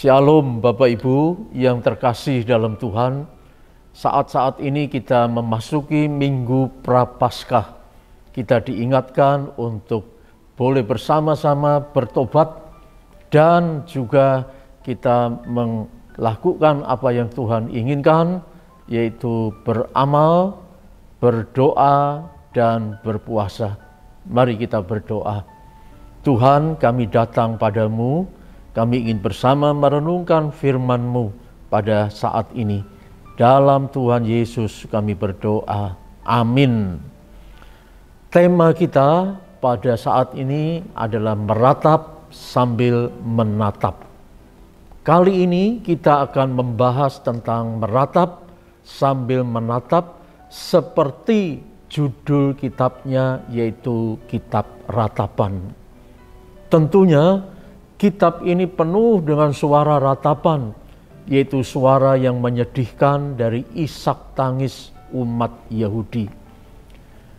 Shalom Bapak Ibu yang terkasih dalam Tuhan. Saat-saat ini kita memasuki Minggu Prapaskah. Kita diingatkan untuk boleh bersama-sama bertobat dan juga kita melakukan apa yang Tuhan inginkan, yaitu beramal, berdoa, dan berpuasa. Mari kita berdoa. Tuhan, kami datang padamu. Kami ingin bersama merenungkan firman-Mu pada saat ini. Dalam Tuhan Yesus kami berdoa. Amin. Tema kita pada saat ini adalah meratap sambil menatap. Kali ini kita akan membahas tentang meratap sambil menatap seperti judul kitabnya, yaitu Kitab Ratapan. Tentunya kitab ini penuh dengan suara ratapan, yaitu suara yang menyedihkan dari isak tangis umat Yahudi.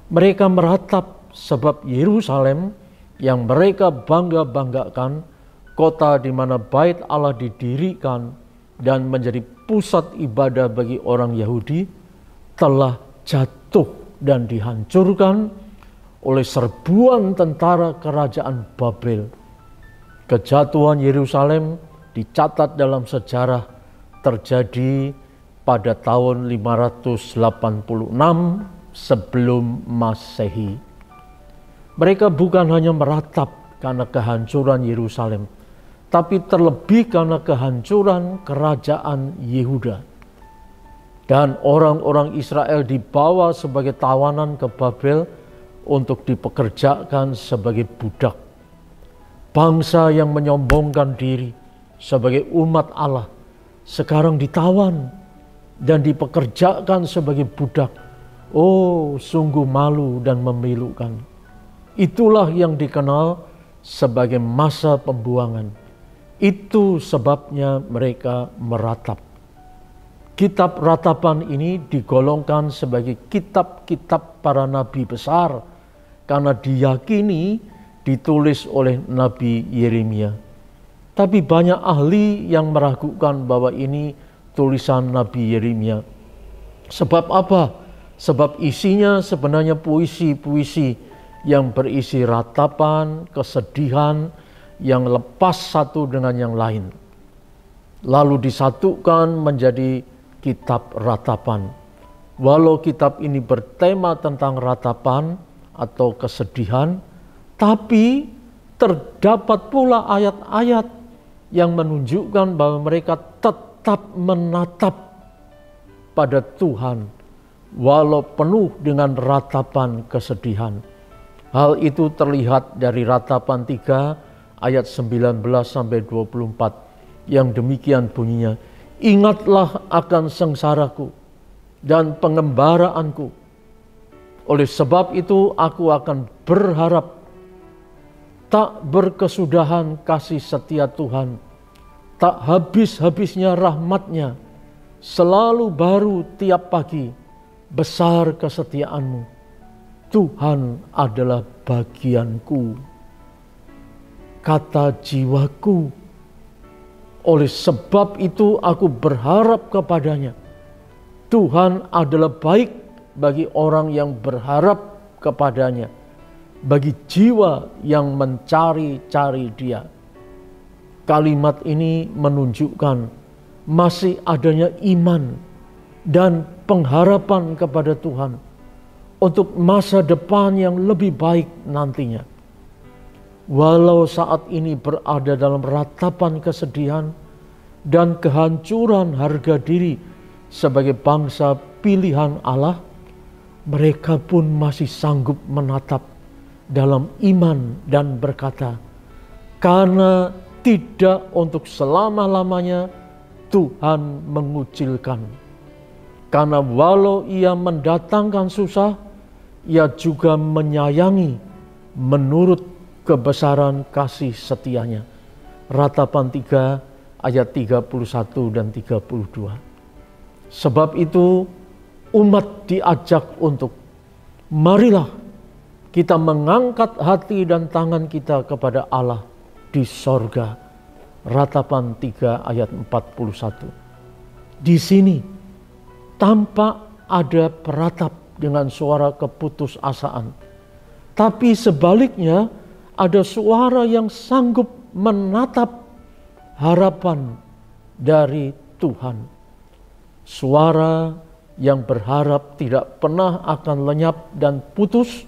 Mereka meratap sebab Yerusalem yang mereka bangga-banggakan, kota di mana bait Allah didirikan dan menjadi pusat ibadah bagi orang Yahudi, telah jatuh dan dihancurkan oleh serbuan tentara kerajaan Babel. Kejatuhan Yerusalem dicatat dalam sejarah terjadi pada tahun 586 sebelum Masehi. Mereka bukan hanya meratap karena kehancuran Yerusalem, tapi terlebih karena kehancuran kerajaan Yehuda. Dan orang-orang Israel dibawa sebagai tawanan ke Babel untuk dipekerjakan sebagai budak. Bangsa yang menyombongkan diri sebagai umat Allah sekarang ditawan dan dipekerjakan sebagai budak. Oh, sungguh malu dan memilukan. Itulah yang dikenal sebagai masa pembuangan. Itu sebabnya mereka meratap. Kitab Ratapan ini digolongkan sebagai kitab-kitab para nabi besar karena diyakini ditulis oleh Nabi Yeremia. Tapi banyak ahli yang meragukan bahwa ini tulisan Nabi Yeremia. Sebab apa? Sebab isinya sebenarnya puisi-puisi yang berisi ratapan, kesedihan yang lepas satu dengan yang lain. Lalu disatukan menjadi kitab Ratapan. Walau kitab ini bertema tentang ratapan atau kesedihan, tapi terdapat pula ayat-ayat yang menunjukkan bahwa mereka tetap menatap pada Tuhan walau penuh dengan ratapan kesedihan. Hal itu terlihat dari Ratapan 3 ayat 19 sampai 24 yang demikian bunyinya. Ingatlah akan sengsaraku dan pengembaraanku. Oleh sebab itu aku akan berharap. Tak berkesudahan kasih setia Tuhan, tak habis-habisnya rahmat-Nya, selalu baru tiap pagi, besar kesetiaan-Mu. Tuhan adalah bagianku, kata jiwaku. Oleh sebab itu aku berharap kepadanya. Tuhan adalah baik bagi orang yang berharap kepadanya, bagi jiwa yang mencari-cari Dia. Kalimat ini menunjukkan masih adanya iman dan pengharapan kepada Tuhan untuk masa depan yang lebih baik nantinya. Walau saat ini berada dalam ratapan kesedihan dan kehancuran harga diri sebagai bangsa pilihan Allah, mereka pun masih sanggup menatap dalam iman dan berkata, karena tidak untuk selama-lamanya Tuhan mengucilkan. Karena walau Ia mendatangkan susah, Ia juga menyayangi menurut kebesaran kasih setia-Nya. Ratapan 3 ayat 31 dan 32. Sebab itu umat diajak untuk marilah kita mengangkat hati dan tangan kita kepada Allah di sorga. Ratapan 3 ayat 41. Di sini tampak ada peratap dengan suara keputusasaan. Tapi sebaliknya ada suara yang sanggup menatap harapan dari Tuhan. Suara yang berharap tidak pernah akan lenyap dan putus,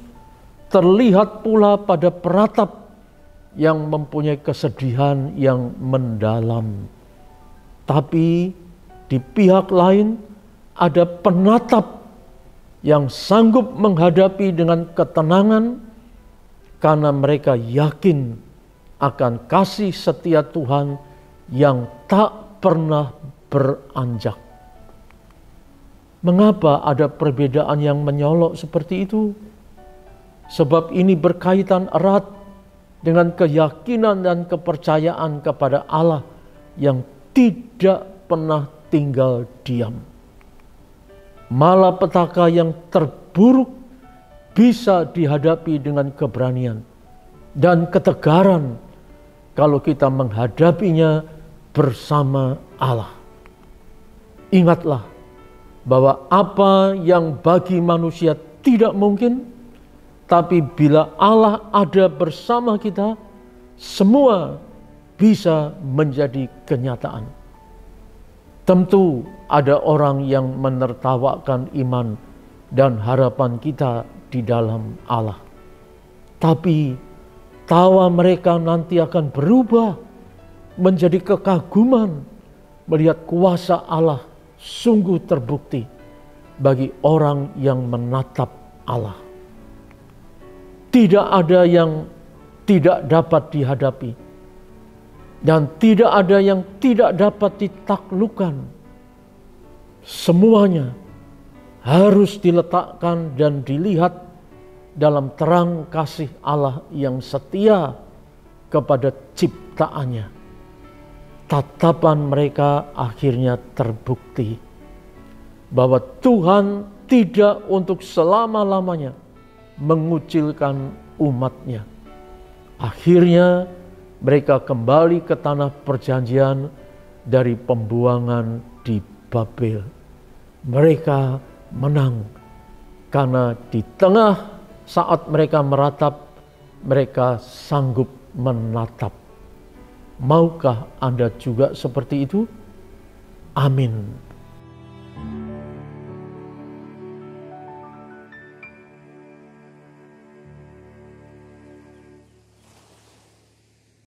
terlihat pula pada peratap yang mempunyai kesedihan yang mendalam. Tapi di pihak lain ada penatap yang sanggup menghadapi dengan ketenangan karena mereka yakin akan kasih setia Tuhan yang tak pernah beranjak. Mengapa ada perbedaan yang menyolok seperti itu? Sebab ini berkaitan erat dengan keyakinan dan kepercayaan kepada Allah yang tidak pernah tinggal diam. Malapetaka yang terburuk bisa dihadapi dengan keberanian dan ketegaran kalau kita menghadapinya bersama Allah. Ingatlah bahwa apa yang bagi manusia tidak mungkin, tapi bila Allah ada bersama kita, semua bisa menjadi kenyataan. Tentu ada orang yang menertawakan iman dan harapan kita di dalam Allah. Tapi tawa mereka nanti akan berubah menjadi kekaguman melihat kuasa Allah sungguh terbukti bagi orang yang menatap Allah. Tidak ada yang tidak dapat dihadapi dan tidak ada yang tidak dapat ditaklukkan. Semuanya harus diletakkan dan dilihat dalam terang kasih Allah yang setia kepada ciptaannya. Tatapan mereka akhirnya terbukti bahwa Tuhan tidak untuk selama-lamanya mengucilkan umatnya. Akhirnya mereka kembali ke tanah perjanjian dari pembuangan di Babel. Mereka menang karena di tengah saat mereka meratap, mereka sanggup menatap. Maukah Anda juga seperti itu? Amin.